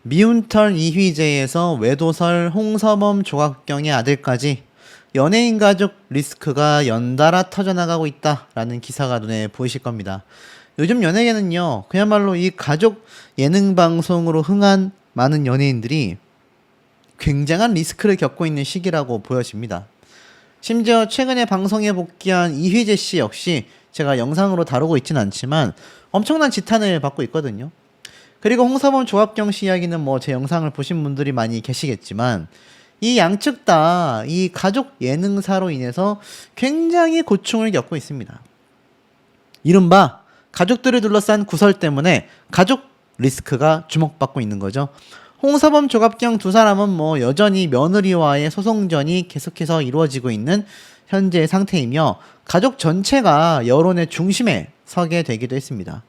미운털 이휘재에서 외도설 홍서범 조갑경의 아들까지 연예인 가족 리스크가 연달아 터져나가고 있다라는 기사가 눈에 보이실 겁니다. 요즘 연예계는요, 그야말로 이 가족 예능 방송으로 흥한 많은 연예인들이 굉장한 리스크를 겪고 있는 시기라고 보여집니다. 심지어 최근에 방송에 복귀한 이휘재 씨 역시 제가 영상으로 다루고 있진 않지만 엄청난 지탄을 받고 있거든요. 그리고 홍서범 조합경 씨 이야기는 뭐 제 영상을 보신 분들이 많이 계시겠지만 이 양측 다 이 가족 예능사로 인해서 굉장히 고충을 겪고 있습니다. 이른바 가족들을 둘러싼 구설 때문에 가족 리스크가 주목받고 있는 거죠. 홍서범 조갑경 두 사람은 뭐 여전히 며느리와의 소송전이 계속해서 이루어지고 있는 현재 상태이며 가족 전체가 여론의 중심에 서게 되기도 했습니다.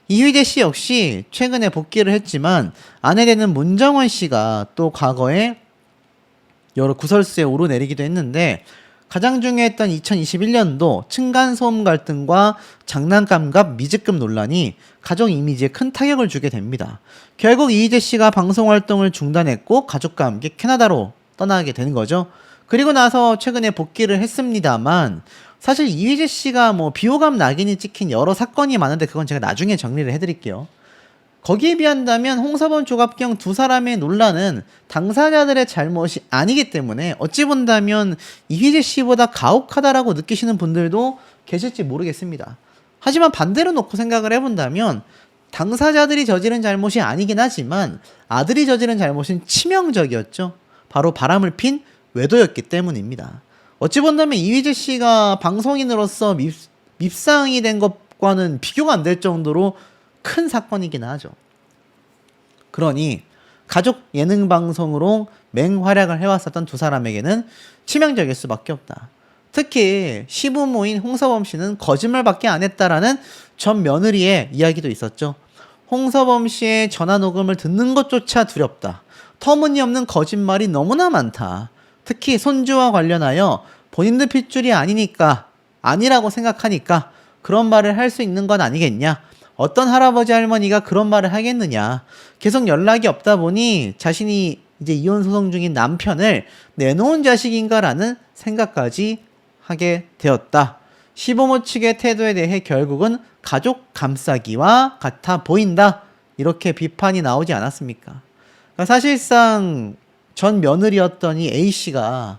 이휘재 씨 역시 최근에 복귀를 했지만 아내 되는 문정원 씨가 또 과거에 여러 구설수에 오르내리기도 했는데 가장 중요했던 2021년도 층간소음 갈등과 장난감값 미지급 논란이 가족 이미지에 큰 타격을 주게 됩니다. 결국 이휘재 씨가 방송 활동을 중단했고 가족과 함께 캐나다로 떠나게 되는 거죠. 그리고 나서 최근에 복귀를 했습니다만 사실 이휘재 씨가 뭐 비호감 낙인이 찍힌 여러 사건이 많은데 그건 제가 나중에 정리를 해드릴게요. 거기에 비한다면 홍서범 조갑경 두 사람의 논란은 당사자들의 잘못이 아니기 때문에 어찌 본다면 이휘재 씨보다 가혹하다라고 느끼시는 분들도 계실지 모르겠습니다. 하지만 반대로 놓고 생각을 해본다면 당사자들이 저지른 잘못이 아니긴 하지만 아들이 저지른 잘못은 치명적이었죠. 바로 바람을 핀 외도였기 때문입니다. 어찌 본다면 이휘재 씨가 방송인으로서 밉상이 된 것과는 비교가 안 될 정도로 큰 사건이긴 하죠. 그러니 가족 예능 방송으로 맹활약을 해왔었던 두 사람에게는 치명적일 수밖에 없다. 특히 시부모인 홍서범 씨는 거짓말밖에 안 했다라는 전 며느리의 이야기도 있었죠. 홍서범 씨의 전화 녹음을 듣는 것조차 두렵다. 터무니없는 거짓말이 너무나 많다. 특히 손주와 관련하여 본인들 핏줄이 아니라고 생각하니까 그런 말을 할 수 있는 건 아니겠냐. 어떤 할아버지 할머니가 그런 말을 하겠느냐. 계속 연락이 없다 보니 자신이 이제 이혼 소송 중인 남편을 내놓은 자식인가라는 생각까지 하게 되었다. 시부모 측의 태도에 대해 결국은 가족 감싸기와 같아 보인다. 이렇게 비판이 나오지 않았습니까? 그러니까 사실상 전 며느리였던 이 A씨가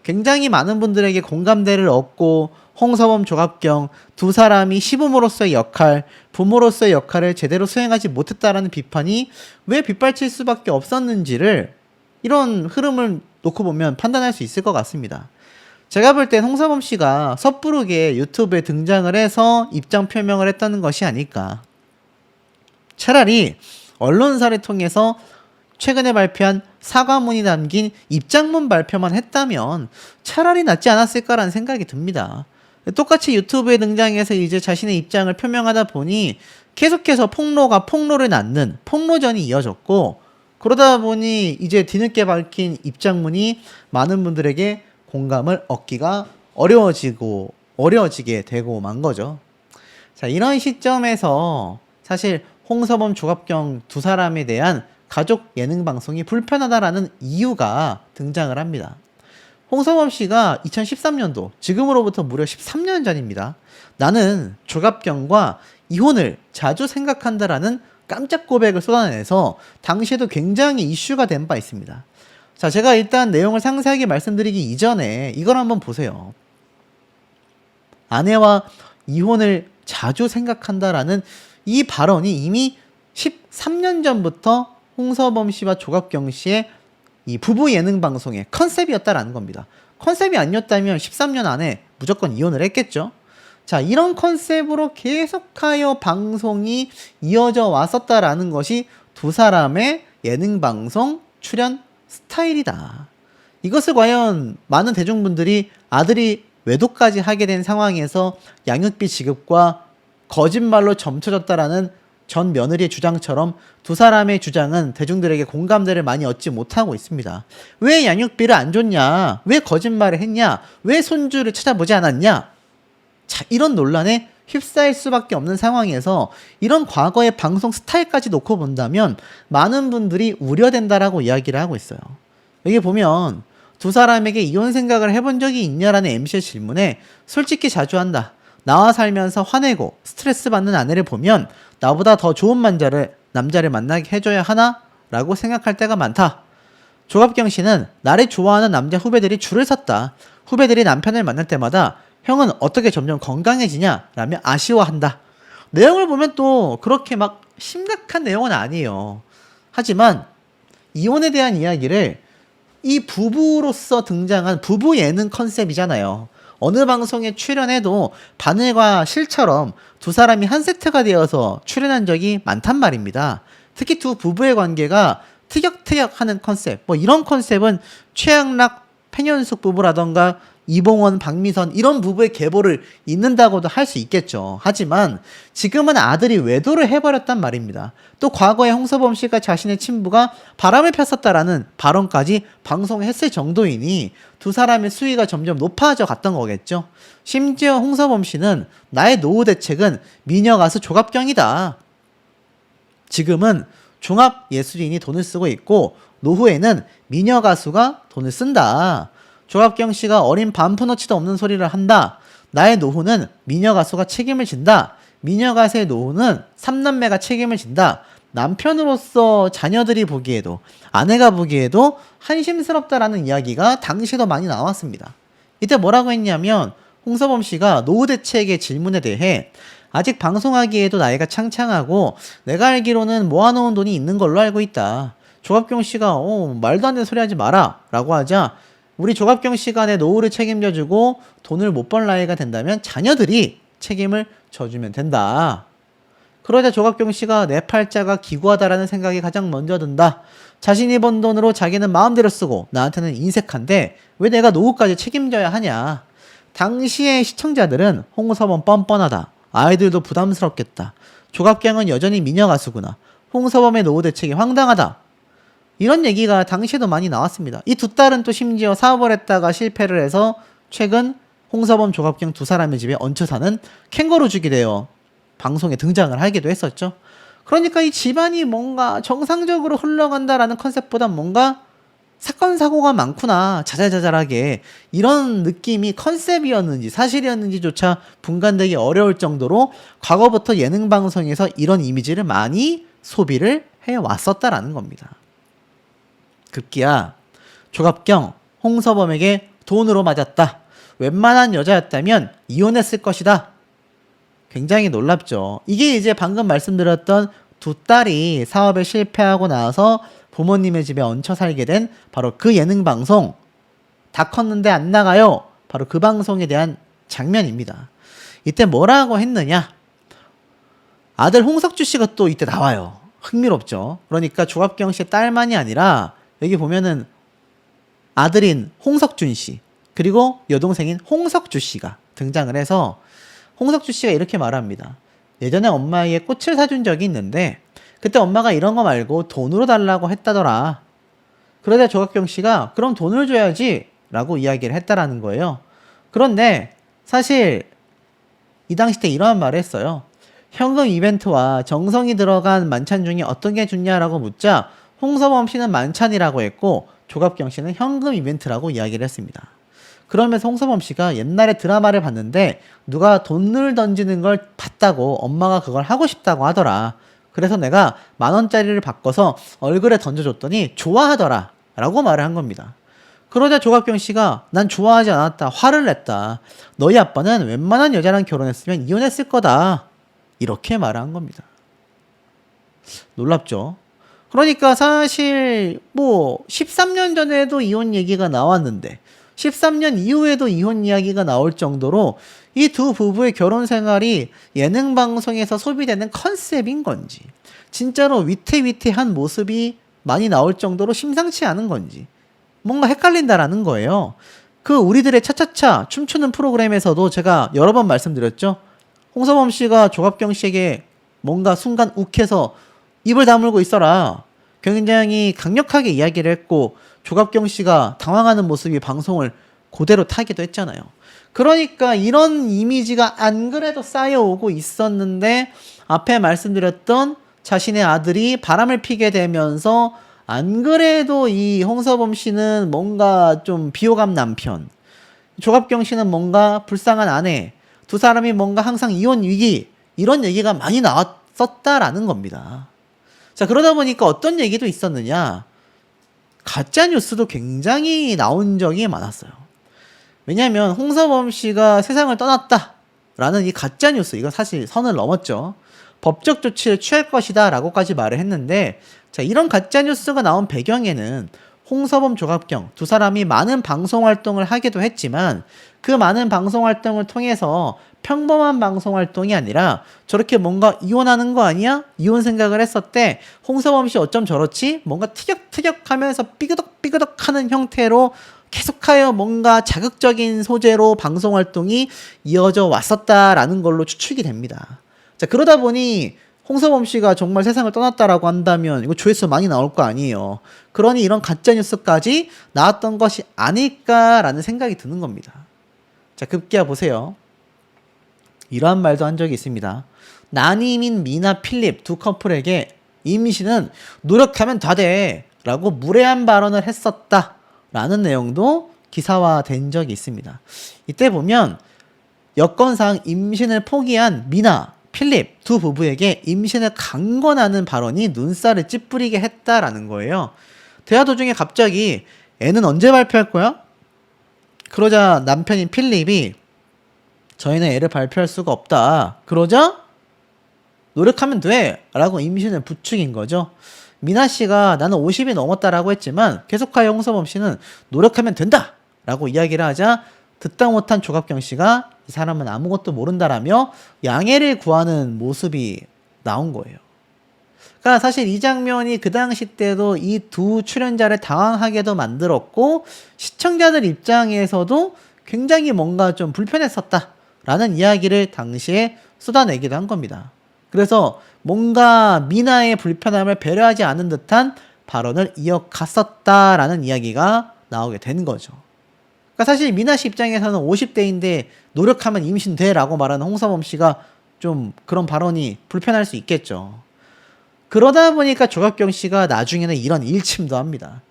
굉장히 많은 분들에게 공감대를 얻고 홍서범 조갑경 두 사람이 시부모로서의 역할, 부모로서의 역할을 제대로 수행하지 못했다라는 비판이 왜 빗발칠 수밖에 없었는지를 이런 흐름을 놓고 보면 판단할 수 있을 것 같습니다. 제가 볼 땐 홍서범 씨가 섣부르게 유튜브에 등장을 해서 입장 표명을 했다는 것이 아닐까. 차라리 언론사를 통해서 최근에 발표한 사과문이 담긴 입장문 발표만 했다면 차라리 낫지 않았을까라는 생각이 듭니다. 똑같이 유튜브에 등장해서 이제 자신의 입장을 표명하다 보니 계속해서 폭로가 폭로를 낳는 폭로전이 이어졌고, 그러다 보니 이제 뒤늦게 밝힌 입장문이 많은 분들에게 공감을 얻기가 어려워지게 되고 만 거죠. 자, 이런 시점에서 사실 홍서범 조갑경 두 사람에 대한 가족 예능 방송이 불편하다라는 이유가 등장을 합니다. 홍서범 씨가 2013년도, 지금으로부터 무려 13년 전입니다. 나는 조갑경과 이혼을 자주 생각한다라는 깜짝 고백을 쏟아내서 당시에도 굉장히 이슈가 된 바 있습니다. 자, 제가 일단 내용을 상세하게 말씀드리기 이전에 이걸 한번 보세요. 아내와 이혼을 자주 생각한다라는 이 발언이 이미 13년 전부터 홍서범 씨와 조갑경 씨의 이 부부 예능 방송의 컨셉이었다라는 겁니다. 컨셉이 아니었다면 13년 안에 무조건 이혼을 했겠죠. 자, 이런 컨셉으로 계속하여 방송이 이어져 왔었다라는 것이 두 사람의 예능 방송 출연 스타일이다. 이것을 과연 많은 대중분들이 아들이 외도까지 하게 된 상황에서 양육비 지급과 거짓말로 점쳐졌다라는 전 며느리의 주장처럼 두 사람의 주장은 대중들에게 공감대를 많이 얻지 못하고 있습니다. 왜 양육비를 안 줬냐? 왜 거짓말을 했냐? 왜 손주를 찾아보지 않았냐? 자, 이런 논란에 휩싸일 수밖에 없는 상황에서 이런 과거의 방송 스타일까지 놓고 본다면 많은 분들이 우려된다라고 이야기를 하고 있어요. 여기 보면 두 사람에게 이혼 생각을 해본 적이 있냐라는 MC의 질문에 솔직히 자주 한다. 나와 살면서 화내고 스트레스 받는 아내를 보면 나보다 더 좋은 남자를 만나게 해줘야 하나? 라고 생각할 때가 많다. 조갑경 씨는 나를 좋아하는 남자 후배들이 줄을 섰다. 후배들이 남편을 만날 때마다 형은 어떻게 점점 건강해지냐? 라며 아쉬워한다. 내용을 보면 또 그렇게 막 심각한 내용은 아니에요. 하지만 이혼에 대한 이야기를 이 부부로서 등장한 부부 예능 컨셉이잖아요. 어느 방송에 출연해도 바늘과 실처럼 두 사람이 한 세트가 되어서 출연한 적이 많단 말입니다. 특히 두 부부의 관계가 티격태격하는 컨셉, 뭐 이런 컨셉은 최양락, pen현숙 부부라던가 이봉원, 박미선 이런 부부의 계보를 잇는다고도 할 수 있겠죠. 하지만 지금은 아들이 외도를 해버렸단 말입니다. 또 과거에 홍서범 씨가 자신의 친부가 바람을 폈었다라는 발언까지 방송했을 정도이니 두 사람의 수위가 점점 높아져 갔던 거겠죠. 심지어 홍서범 씨는 나의 노후 대책은 미녀 가수 조갑경이다. 지금은 종합 예술인이 돈을 쓰고 있고 노후에는 미녀 가수가 돈을 쓴다. 조갑경 씨가 어린 반푼어치도 없는 소리를 한다. 나의 노후는 미녀 가수가 책임을 진다. 미녀 가수의 노후는 3남매가 책임을 진다. 남편으로서 자녀들이 보기에도 아내가 보기에도 한심스럽다라는 이야기가 당시도 많이 나왔습니다. 이때 뭐라고 했냐면 홍서범 씨가 노후 대책의 질문에 대해 아직 방송하기에도 나이가 창창하고 내가 알기로는 모아놓은 돈이 있는 걸로 알고 있다. 조갑경 씨가 말도 안 되는 소리 하지 마라 라고 하자 우리 조갑경 씨가 내 노후를 책임져주고 돈을 못 벌 나이가 된다면 자녀들이 책임을 져주면 된다. 그러자 조갑경 씨가 내 팔자가 기구하다라는 생각이 가장 먼저 든다. 자신이 번 돈으로 자기는 마음대로 쓰고 나한테는 인색한데 왜 내가 노후까지 책임져야 하냐. 당시의 시청자들은 홍서범 뻔뻔하다. 아이들도 부담스럽겠다. 조갑경은 여전히 미녀 가수구나. 홍서범의 노후 대책이 황당하다. 이런 얘기가 당시에도 많이 나왔습니다. 이 두 딸은 또 심지어 사업을 했다가 실패를 해서 최근 홍서범, 조갑경 두 사람의 집에 얹혀 사는 캥거루족이 되어 방송에 등장을 하기도 했었죠. 그러니까 이 집안이 뭔가 정상적으로 흘러간다라는 컨셉보다 뭔가 사건 사고가 많구나, 자잘자잘하게 이런 느낌이 컨셉이었는지 사실이었는지조차 분간되기 어려울 정도로 과거부터 예능 방송에서 이런 이미지를 많이 소비를 해왔었다라는 겁니다. 급기야 조갑경, 홍서범에게 돈으로 맞았다. 웬만한 여자였다면 이혼했을 것이다. 굉장히 놀랍죠. 이게 이제 방금 말씀드렸던 두 딸이 사업에 실패하고 나서 부모님의 집에 얹혀 살게 된 바로 그 예능 방송 다 컸는데 안 나가요. 바로 그 방송에 대한 장면입니다. 이때 뭐라고 했느냐? 아들 홍석주 씨가 또 이때 나와요. 흥미롭죠. 그러니까 조갑경 씨의 딸만이 아니라 여기 보면은 아들인 홍석준 씨 그리고 여동생인 홍석주 씨가 등장을 해서 홍석주 씨가 이렇게 말합니다. 예전에 엄마에게 꽃을 사준 적이 있는데 그때 엄마가 이런 거 말고 돈으로 달라고 했다더라. 그러자 조갑경 씨가 그럼 돈을 줘야지 라고 이야기를 했다라는 거예요. 그런데 사실 이 당시 때 이러한 말을 했어요. 현금 이벤트와 정성이 들어간 만찬 중에 어떤 게 좋냐라고 묻자 홍서범 씨는 만찬이라고 했고 조갑경 씨는 현금 이벤트라고 이야기를 했습니다. 그러면서 홍서범 씨가 옛날에 드라마를 봤는데 누가 돈을 던지는 걸 봤다고 엄마가 그걸 하고 싶다고 하더라. 그래서 내가 10,000원짜리를 바꿔서 얼굴에 던져줬더니 좋아하더라 라고 말을 한 겁니다. 그러자 조갑경 씨가 난 좋아하지 않았다. 화를 냈다. 너희 아빠는 웬만한 여자랑 결혼했으면 이혼했을 거다. 이렇게 말을 한 겁니다. 놀랍죠? 그러니까 사실 뭐 13년 전에도 이혼 얘기가 나왔는데 13년 이후에도 이혼 이야기가 나올 정도로 이 두 부부의 결혼 생활이 예능 방송에서 소비되는 컨셉인 건지 진짜로 위태위태한 모습이 많이 나올 정도로 심상치 않은 건지 뭔가 헷갈린다라는 거예요. 그 우리들의 차차차 춤추는 프로그램에서도 제가 여러 번 말씀드렸죠. 홍서범 씨가 조갑경 씨에게 뭔가 순간 욱해서 입을 다물고 있어라. 굉장히 강력하게 이야기를 했고 조갑경 씨가 당황하는 모습이 방송을 그대로 타기도 했잖아요. 그러니까 이런 이미지가 안 그래도 쌓여오고 있었는데 앞에 말씀드렸던 자신의 아들이 바람을 피게 되면서 안 그래도 이 홍서범 씨는 뭔가 좀 비호감 남편, 조갑경 씨는 뭔가 불쌍한 아내, 두 사람이 뭔가 항상 이혼 위기, 이런 얘기가 많이 나왔었다라는 겁니다. 자, 그러다 보니까 어떤 얘기도 있었느냐? 가짜 뉴스도 굉장히 나온 적이 많았어요. 왜냐하면 홍서범 씨가 세상을 떠났다라는 이 가짜 뉴스, 이거 사실 선을 넘었죠. 법적 조치를 취할 것이다 라고까지 말을 했는데, 자, 이런 가짜 뉴스가 나온 배경에는 홍서범, 조갑경 두 사람이 많은 방송 활동을 하기도 했지만 그 많은 방송 활동을 통해서 평범한 방송 활동이 아니라 저렇게 뭔가 이혼하는 거 아니야? 이혼 생각을 했었대. 홍서범 씨 어쩜 저렇지? 뭔가 티격태격 하면서 삐그덕삐그덕 하는 형태로 계속하여 뭔가 자극적인 소재로 방송 활동이 이어져 왔었다라는 걸로 추측이 됩니다. 자, 그러다 보니 홍서범 씨가 정말 세상을 떠났다라고 한다면 이거 조회수 많이 나올 거 아니에요. 그러니 이런 가짜뉴스까지 나왔던 것이 아닐까라는 생각이 드는 겁니다. 자, 급기야 보세요. 이러한 말도 한 적이 있습니다. 난이민 미나 필립 두 커플에게 임신은 노력하면 다 돼 라고 무례한 발언을 했었다 라는 내용도 기사화된 적이 있습니다. 이때 보면 여건상 임신을 포기한 미나, 필립 두 부부에게 임신을 강권하는 발언이 눈살을 찌푸리게 했다라는 거예요. 대화 도중에 갑자기 애는 언제 발표할 거야? 그러자 남편인 필립이 저희는 애를 발표할 수가 없다. 그러자 노력하면 돼 라고 임신을 부추긴 거죠. 미나 씨가 나는 50이 넘었다라고 했지만 계속하여 홍서범 씨는 노력하면 된다 라고 이야기를 하자 듣다 못한 조갑경 씨가 이 사람은 아무것도 모른다라며 양해를 구하는 모습이 나온 거예요. 그러니까 사실 이 장면이 그 당시 때도 이 두 출연자를 당황하게도 만들었고 시청자들 입장에서도 굉장히 뭔가 좀 불편했었다라는 이야기를 당시에 쏟아내기도 한 겁니다. 그래서 뭔가 미나의 불편함을 배려하지 않은 듯한 발언을 이어갔었다라는 이야기가 나오게 된 거죠. 그러니까 사실 미나 씨 입장에서는 50대인데 노력하면 임신돼라고 말하는 홍서범 씨가 좀 그런 발언이 불편할 수 있겠죠. 그러다 보니까 조갑경 씨가 나중에는 이런 일침도 합니다.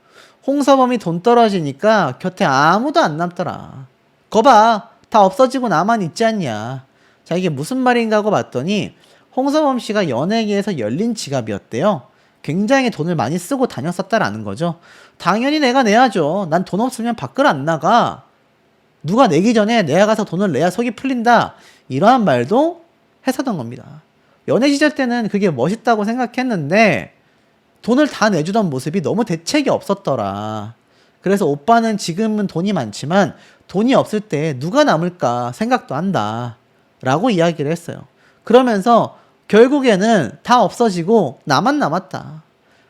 홍서범이 돈 떨어지니까 곁에 아무도 안 남더라. 거봐, 다 없어지고 나만 있지 않냐. 자, 이게 무슨 말인가 하고 봤더니 홍서범 씨가 연예계에서 열린 지갑이었대요. 굉장히 돈을 많이 쓰고 다녔었다라는 거죠. 당연히 내가 내야죠. 난 돈 없으면 밖을 안 나가. 누가 내기 전에 내가 가서 돈을 내야 속이 풀린다. 이러한 말도 했었던 겁니다. 연애 시절 때는 그게 멋있다고 생각했는데 돈을 다 내주던 모습이 너무 대책이 없었더라. 그래서 오빠는 지금은 돈이 많지만 돈이 없을 때 누가 남을까 생각도 한다. 라고 이야기를 했어요. 그러면서 결국에는 다 없어지고 나만 남았다.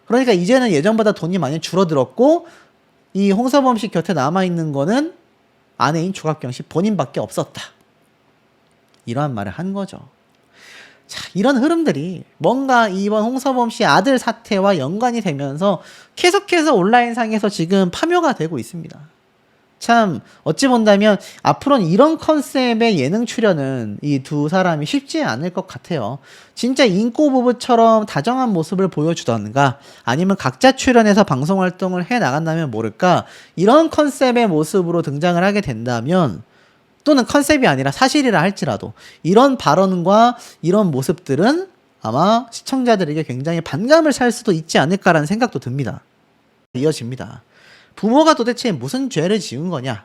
그러니까 이제는 예전보다 돈이 많이 줄어들었고 이 홍서범 씨 곁에 남아있는 거는 아내인 조갑경 씨 본인밖에 없었다. 이러한 말을 한 거죠. 자, 이런 흐름들이 뭔가 이번 홍서범 씨 아들 사태와 연관이 되면서 계속해서 온라인상에서 지금 파묘가 되고 있습니다. 참 어찌 본다면 앞으로는 이런 컨셉의 예능 출연은 이 두 사람이 쉽지 않을 것 같아요. 진짜 인꼬 부부처럼 다정한 모습을 보여주던가 아니면 각자 출연해서 방송 활동을 해 나간다면 모를까 이런 컨셉의 모습으로 등장을 하게 된다면 또는 컨셉이 아니라 사실이라 할지라도 이런 발언과 이런 모습들은 아마 시청자들에게 굉장히 반감을 살 수도 있지 않을까라는 생각도 듭니다. 이어집니다. 부모가 도대체 무슨 죄를 지은 거냐?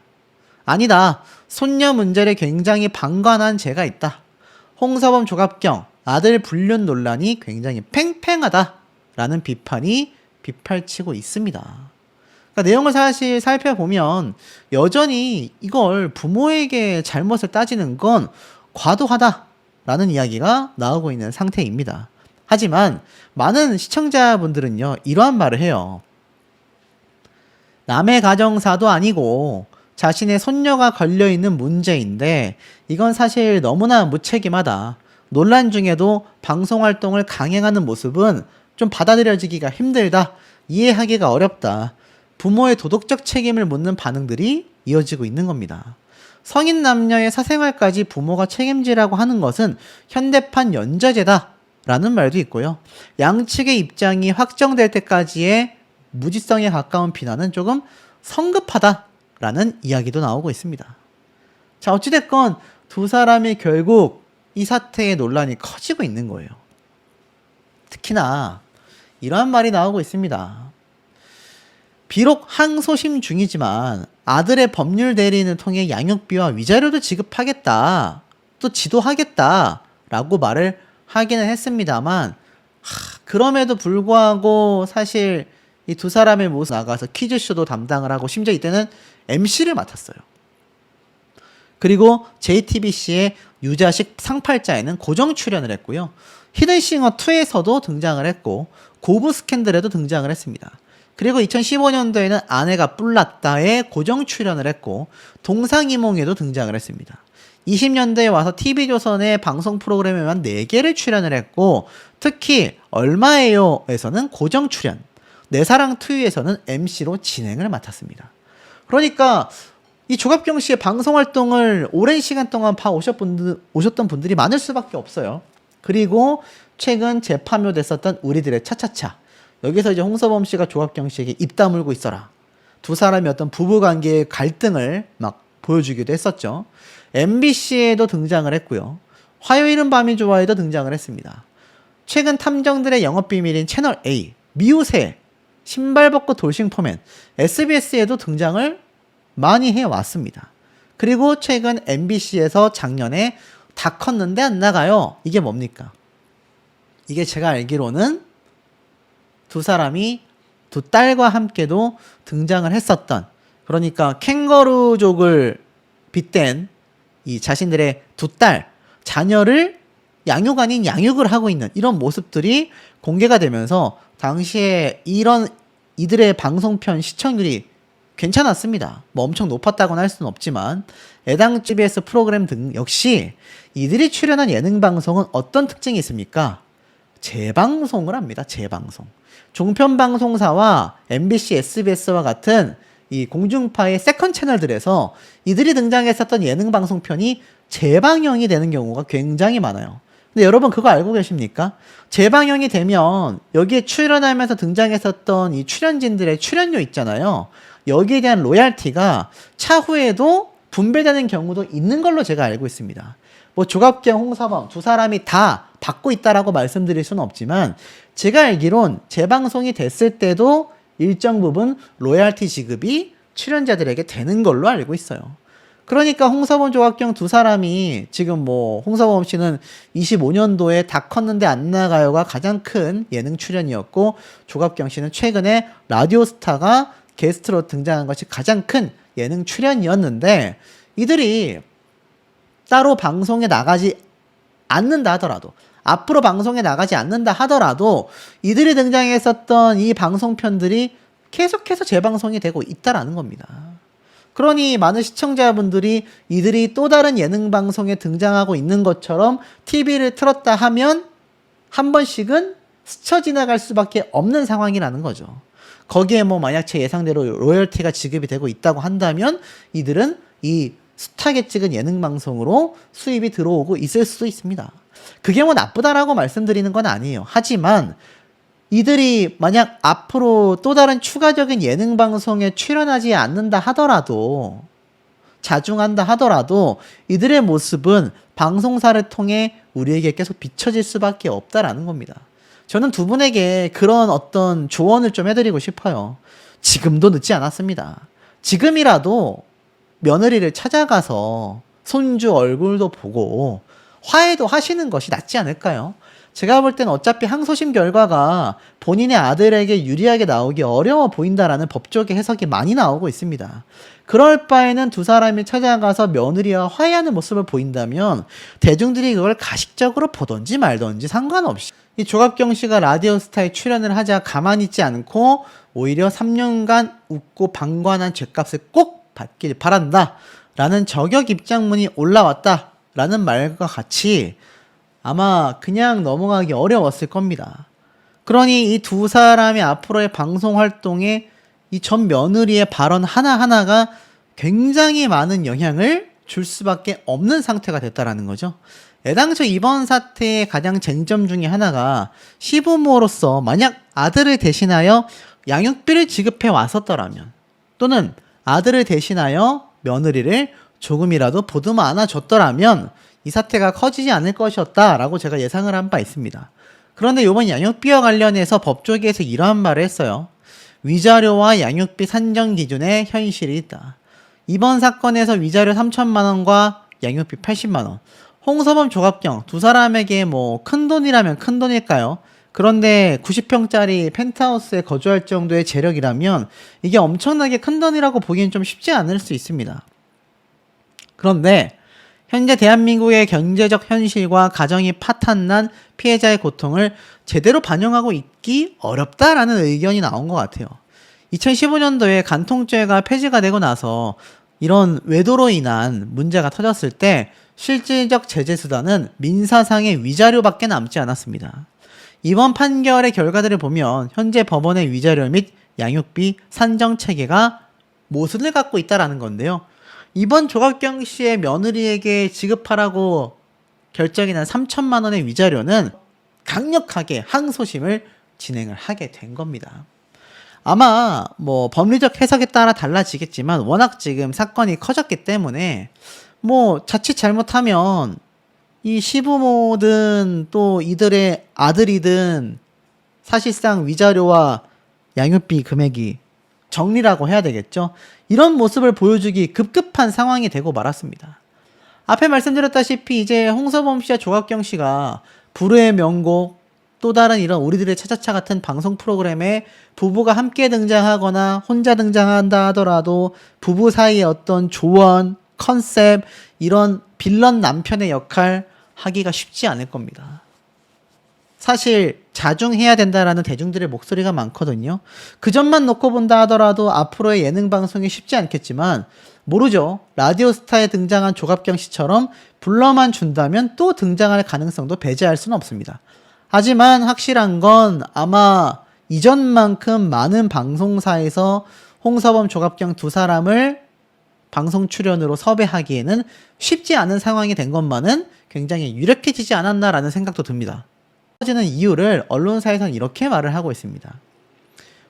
아니다. 손녀 문제를 굉장히 방관한 죄가 있다. 홍서범 조갑경 아들 불륜 논란이 굉장히 팽팽하다라는 비판이 빗발치고 있습니다. 그러니까 내용을 사실 살펴보면 여전히 이걸 부모에게 잘못을 따지는 건 과도하다라는 이야기가 나오고 있는 상태입니다. 하지만 많은 시청자분들은요 이러한 말을 해요. 남의 가정사도 아니고 자신의 손녀가 걸려있는 문제인데 이건 사실 너무나 무책임하다. 논란 중에도 방송활동을 강행하는 모습은 좀 받아들여지기가 힘들다. 이해하기가 어렵다. 부모의 도덕적 책임을 묻는 반응들이 이어지고 있는 겁니다. 성인 남녀의 사생활까지 부모가 책임지라고 하는 것은 현대판 연좌제다라는 말도 있고요. 양측의 입장이 확정될 때까지의 무지성에 가까운 비난은 조금 성급하다라는 이야기도 나오고 있습니다. 자, 어찌됐건 두 사람이 결국 이 사태의 논란이 커지고 있는 거예요. 특히나 이러한 말이 나오고 있습니다. 비록 항소심 중이지만 아들의 법률 대리인을 통해 양육비와 위자료도 지급하겠다, 또 지도하겠다 라고 말을 하기는 했습니다만, 그럼에도 불구하고 사실 이 두 사람의 모습 나가서 퀴즈쇼도 담당을 하고 심지어 이때는 MC를 맡았어요. 그리고 JTBC의 유자식 상팔자에는 고정 출연을 했고요. 히든싱어 2에서도 등장을 했고 고브 스캔들에도 등장을 했습니다. 그리고 2015년도에는 아내가 뿔났다에 고정 출연을 했고 동상이몽에도 등장을 했습니다. 20년대에 와서 TV조선의 방송 프로그램에만 4개를 출연을 했고 특히 얼마예요에서는 고정 출연, 내 사랑 투유에서는 MC로 진행을 맡았습니다. 그러니까 이 조갑경 씨의 방송 활동을 오랜 시간 동안 오셨던 분들이 많을 수밖에 없어요. 그리고 최근 재파묘됐었던 우리들의 차차차, 여기서 이제 홍서범 씨가 조갑경 씨에게 입 다물고 있어라, 두 사람이 어떤 부부관계의 갈등을 막 보여주기도 했었죠. MBC에도 등장을 했고요. 화요일은 밤이 좋아에도 등장을 했습니다. 최근 탐정들의 영업비밀인 채널A, 미우새, 신발 벗고 돌싱포맨, SBS에도 등장을 많이 해왔습니다. 그리고 최근 MBC에서 작년에 다 컸는데 안 나가요. 이게 뭡니까? 이게 제가 알기로는 두 사람이 두 딸과 함께도 등장을 했었던, 그러니까 캥거루족을 빗댄 이 자신들의 두 딸, 자녀를 양육 아닌 양육을 하고 있는 이런 모습들이 공개가 되면서 당시에 이들의 방송편 시청률이 괜찮았습니다. 뭐 엄청 높았다고는 할 수는 없지만 애당 CBS 프로그램 등 역시 이들이 출연한 예능 방송은 어떤 특징이 있습니까? 재방송을 합니다. 재방송. 종편 방송사와 MBC, SBS와 같은 이 공중파의 세컨 채널들에서 이들이 등장했었던 예능 방송편이 재방영이 되는 경우가 굉장히 많아요. 근데 여러분 그거 알고 계십니까? 재방영이 되면 여기에 출연하면서 등장했었던 이 출연진들의 출연료 있잖아요. 여기에 대한 로얄티가 차후에도 분배되는 경우도 있는 걸로 제가 알고 있습니다. 뭐 조갑경, 홍서범 두 사람이 다 받고 있다라고 말씀드릴 수는 없지만 제가 알기론 재방송이 됐을 때도 일정 부분 로얄티 지급이 출연자들에게 되는 걸로 알고 있어요. 그러니까 홍서범, 조갑경 두 사람이 지금 뭐 홍서범 씨는 25년도에 다 컸는데 안 나가요가 가장 큰 예능 출연이었고 조갑경 씨는 최근에 라디오스타가 게스트로 등장한 것이 가장 큰 예능 출연이었는데 이들이 따로 방송에 나가지 않는다 하더라도, 앞으로 방송에 나가지 않는다 하더라도 이들이 등장했었던 이 방송편들이 계속해서 재방송이 되고 있다라는 겁니다. 그러니 많은 시청자분들이 이들이 또 다른 예능 방송에 등장하고 있는 것처럼 TV를 틀었다 하면 한 번씩은 스쳐 지나갈 수밖에 없는 상황이라는 거죠. 거기에 뭐 만약 제 예상대로 로열티가 지급이 되고 있다고 한다면 이들은 이 숱하게 찍은 예능 방송으로 수입이 들어오고 있을 수도 있습니다. 그게 뭐 나쁘다라고 말씀드리는 건 아니에요. 하지만 이들이 만약 앞으로 또 다른 추가적인 예능 방송에 출연하지 않는다 하더라도, 자중한다 하더라도 이들의 모습은 방송사를 통해 우리에게 계속 비춰질 수밖에 없다라는 겁니다. 저는 두 분에게 그런 어떤 조언을 좀 해드리고 싶어요. 지금도 늦지 않았습니다. 지금이라도 며느리를 찾아가서 손주 얼굴도 보고 화해도 하시는 것이 낫지 않을까요? 제가 볼 땐 어차피 항소심 결과가 본인의 아들에게 유리하게 나오기 어려워 보인다라는 법조계 해석이 많이 나오고 있습니다. 그럴 바에는 두 사람이 찾아가서 며느리와 화해하는 모습을 보인다면 대중들이 그걸 가식적으로 보던지 말던지 상관없이 이 조갑경 씨가 라디오스타에 출연을 하자 가만히 있지 않고 오히려 3년간 웃고 방관한 죗값을 꼭 받길 바란다 라는 저격 입장문이 올라왔다 라는 말과 같이 아마 그냥 넘어가기 어려웠을 겁니다. 그러니 이 두 사람의 앞으로의 방송 활동에 이 전 며느리의 발언 하나하나가 굉장히 많은 영향을 줄 수밖에 없는 상태가 됐다라는 거죠. 애당초 이번 사태의 가장 쟁점 중에 하나가 시부모로서 만약 아들을 대신하여 양육비를 지급해 왔었더라면, 또는 아들을 대신하여 며느리를 조금이라도 보듬어 안아줬더라면 이 사태가 커지지 않을 것이었다라고 제가 예상을 한 바 있습니다. 그런데 이번 양육비와 관련해서 법조계에서 이러한 말을 했어요. 위자료와 양육비 산정 기준에 현실이 있다. 이번 사건에서 위자료 3천만 원과 양육비 80만 원. 홍서범 조갑경 두 사람에게 뭐 큰돈이라면 큰돈일까요? 그런데 90평짜리 펜트하우스에 거주할 정도의 재력이라면 이게 엄청나게 큰돈이라고 보기엔 좀 쉽지 않을 수 있습니다. 그런데 현재 대한민국의 경제적 현실과 가정이 파탄난 피해자의 고통을 제대로 반영하고 있기 어렵다라는 의견이 나온 것 같아요. 2015년도에 간통죄가 폐지가 되고 나서 이런 외도로 인한 문제가 터졌을 때 실질적 제재 수단은 민사상의 위자료밖에 남지 않았습니다. 이번 판결의 결과들을 보면 현재 법원의 위자료 및 양육비 산정 체계가 모순을 갖고 있다라는 건데요. 이번 조갑경 씨의 며느리에게 지급하라고 결정이 난 3천만 원의 위자료는 강력하게 항소심을 진행을 하게 된 겁니다. 아마 뭐 법리적 해석에 따라 달라지겠지만 워낙 지금 사건이 커졌기 때문에 뭐 자칫 잘못하면 이 시부모든 또 이들의 아들이든 사실상 위자료와 양육비 금액이 정리라고 해야 되겠죠. 이런 모습을 보여주기 급급한 상황이 되고 말았습니다. 앞에 말씀드렸다시피 이제 홍서범 씨와 조갑경 씨가 불후의 명곡, 또 다른 이런 우리들의 차차차 같은 방송 프로그램에 부부가 함께 등장하거나 혼자 등장한다 하더라도 부부 사이의 어떤 조언, 컨셉, 이런 빌런 남편의 역할 하기가 쉽지 않을 겁니다. 사실 자중해야 된다라는 대중들의 목소리가 많거든요. 그 점만 놓고 본다 하더라도 앞으로의 예능 방송이 쉽지 않겠지만 모르죠. 라디오스타에 등장한 조갑경 씨처럼 불러만 준다면 또 등장할 가능성도 배제할 수는 없습니다. 하지만 확실한 건 아마 이전만큼 많은 방송사에서 홍서범, 조갑경 두 사람을 방송 출연으로 섭외하기에는 쉽지 않은 상황이 된 것만은 굉장히 유력해지지 않았나라는 생각도 듭니다. 터지는 이유를 언론사에서는 이렇게 말을 하고 있습니다.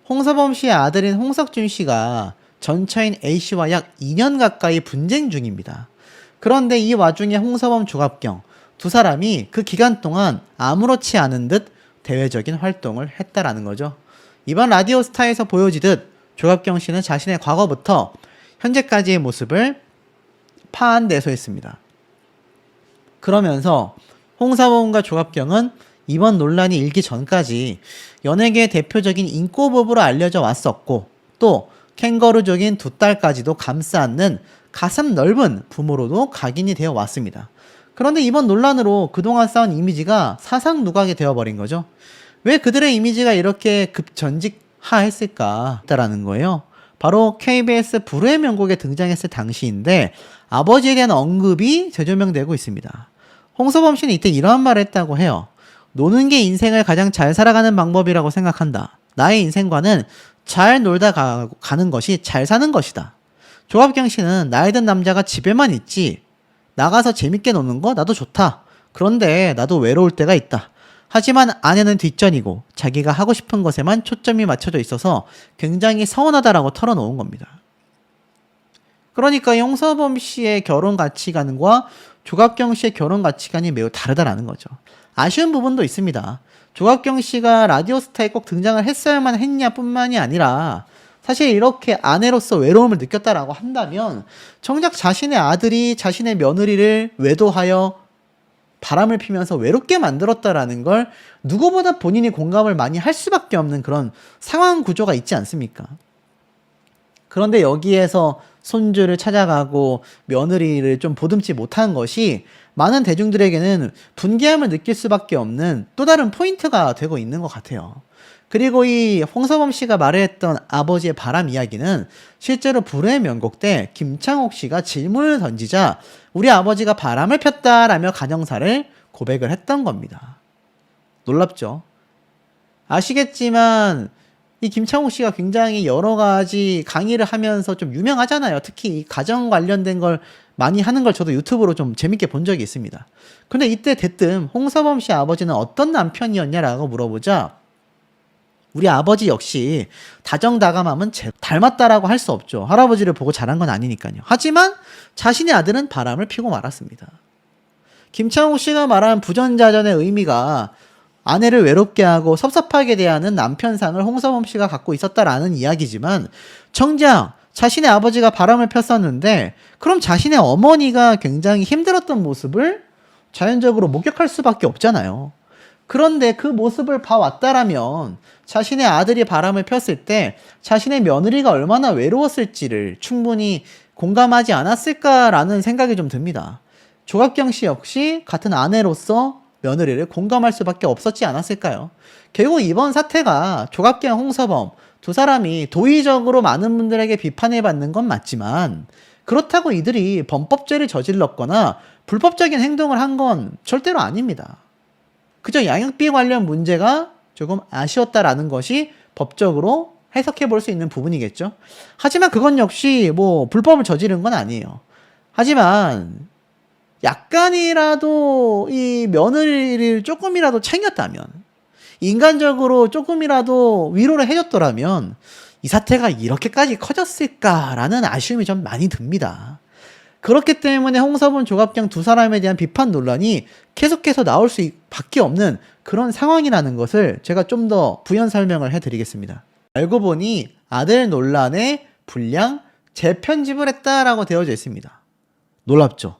홍서범 씨의 아들인 홍석준 씨가 전처인 A씨와 약 2년 가까이 분쟁 중입니다. 그런데 이 와중에 홍서범, 조갑경 두 사람이 그 기간 동안 아무렇지 않은 듯 대외적인 활동을 했다라는 거죠. 이번 라디오스타에서 보여지듯 조갑경 씨는 자신의 과거부터 현재까지의 모습을 파안대소했습니다. 그러면서 홍서범과 조갑경은 이번 논란이 일기 전까지 연예계의 대표적인 인꼬부부로 알려져 왔었고 또 캥거루적인 두 딸까지도 감싸 안는 가슴 넓은 부모로도 각인이 되어 왔습니다. 그런데 이번 논란으로 그동안 쌓은 이미지가 사상 누각이 되어버린 거죠. 왜 그들의 이미지가 이렇게 급전직하했을까? 라는 거예요. 바로 KBS 불후의 명곡에 등장했을 당시인데 아버지에 대한 언급이 재조명되고 있습니다. 홍서범 씨는 이때 이러한 말을 했다고 해요. 노는 게 인생을 가장 잘 살아가는 방법이라고 생각한다. 나의 인생관은 잘 놀다 가는 것이 잘 사는 것이다. 조갑경 씨는 나이 든 남자가 집에만 있지 나가서 재밌게 노는 거 나도 좋다. 그런데 나도 외로울 때가 있다. 하지만 아내는 뒷전이고 자기가 하고 싶은 것에만 초점이 맞춰져 있어서 굉장히 서운하다라고 털어놓은 겁니다. 그러니까 홍서범 씨의 결혼 가치관과 조갑경 씨의 결혼 가치관이 매우 다르다라는 거죠. 아쉬운 부분도 있습니다. 조갑경 씨가 라디오스타에 꼭 등장을 했어야만 했냐 뿐만이 아니라 사실 이렇게 아내로서 외로움을 느꼈다라고 한다면 정작 자신의 아들이 자신의 며느리를 외도하여 바람을 피면서 외롭게 만들었다라는 걸 누구보다 본인이 공감을 많이 할 수밖에 없는 그런 상황 구조가 있지 않습니까? 그런데 여기에서 손주를 찾아가고 며느리를 좀 보듬지 못한 것이 많은 대중들에게는 분개함을 느낄 수밖에 없는 또 다른 포인트가 되고 있는 것 같아요. 그리고 이 홍서범 씨가 말했던 아버지의 바람 이야기는 실제로 불후의 명곡 때 김창옥 씨가 질문을 던지자 우리 아버지가 바람을 폈다라며 가정사를 고백을 했던 겁니다. 놀랍죠? 아시겠지만 이 김창옥 씨가 굉장히 여러 가지 강의를 하면서 좀 유명하잖아요. 특히 이 가정 관련된 걸 많이 하는 걸 저도 유튜브로 좀 재밌게 본 적이 있습니다. 근데 이때 대뜸 홍서범 씨 아버지는 어떤 남편이었냐라고 물어보자 우리 아버지 역시 다정다감함은 닮았다라고 할 수 없죠. 할아버지를 보고 자란 건 아니니까요. 하지만 자신의 아들은 바람을 피고 말았습니다. 김창욱 씨가 말한 부전자전의 의미가 아내를 외롭게 하고 섭섭하게 대하는 남편상을 홍서범 씨가 갖고 있었다라는 이야기지만 정작 자신의 아버지가 바람을 폈었는데 그럼 자신의 어머니가 굉장히 힘들었던 모습을 자연적으로 목격할 수밖에 없잖아요. 그런데 그 모습을 봐왔다라면 자신의 아들이 바람을 폈을 때 자신의 며느리가 얼마나 외로웠을지를 충분히 공감하지 않았을까라는 생각이 좀 듭니다. 조갑경 씨 역시 같은 아내로서 며느리를 공감할 수밖에 없었지 않았을까요? 결국 이번 사태가 조갑경, 홍서범 두 사람이 도의적으로 많은 분들에게 비판을 받는 건 맞지만 그렇다고 이들이 범법죄를 저질렀거나 불법적인 행동을 한 건 절대로 아닙니다. 그저 양육비 관련 문제가 조금 아쉬웠다라는 것이 법적으로 해석해 볼 수 있는 부분이겠죠. 하지만 그건 역시 뭐 불법을 저지른 건 아니에요. 하지만 약간이라도 이 며느리를 조금이라도 챙겼다면 인간적으로 조금이라도 위로를 해줬더라면 이 사태가 이렇게까지 커졌을까라는 아쉬움이 좀 많이 듭니다. 그렇기 때문에 홍서범, 조갑경 두 사람에 대한 비판 논란이 계속해서 나올 수밖에 없는 그런 상황이라는 것을 제가 좀 더 부연 설명을 해드리겠습니다. 알고 보니 아들 논란에 불량 재편집을 했다라고 되어져 있습니다. 놀랍죠?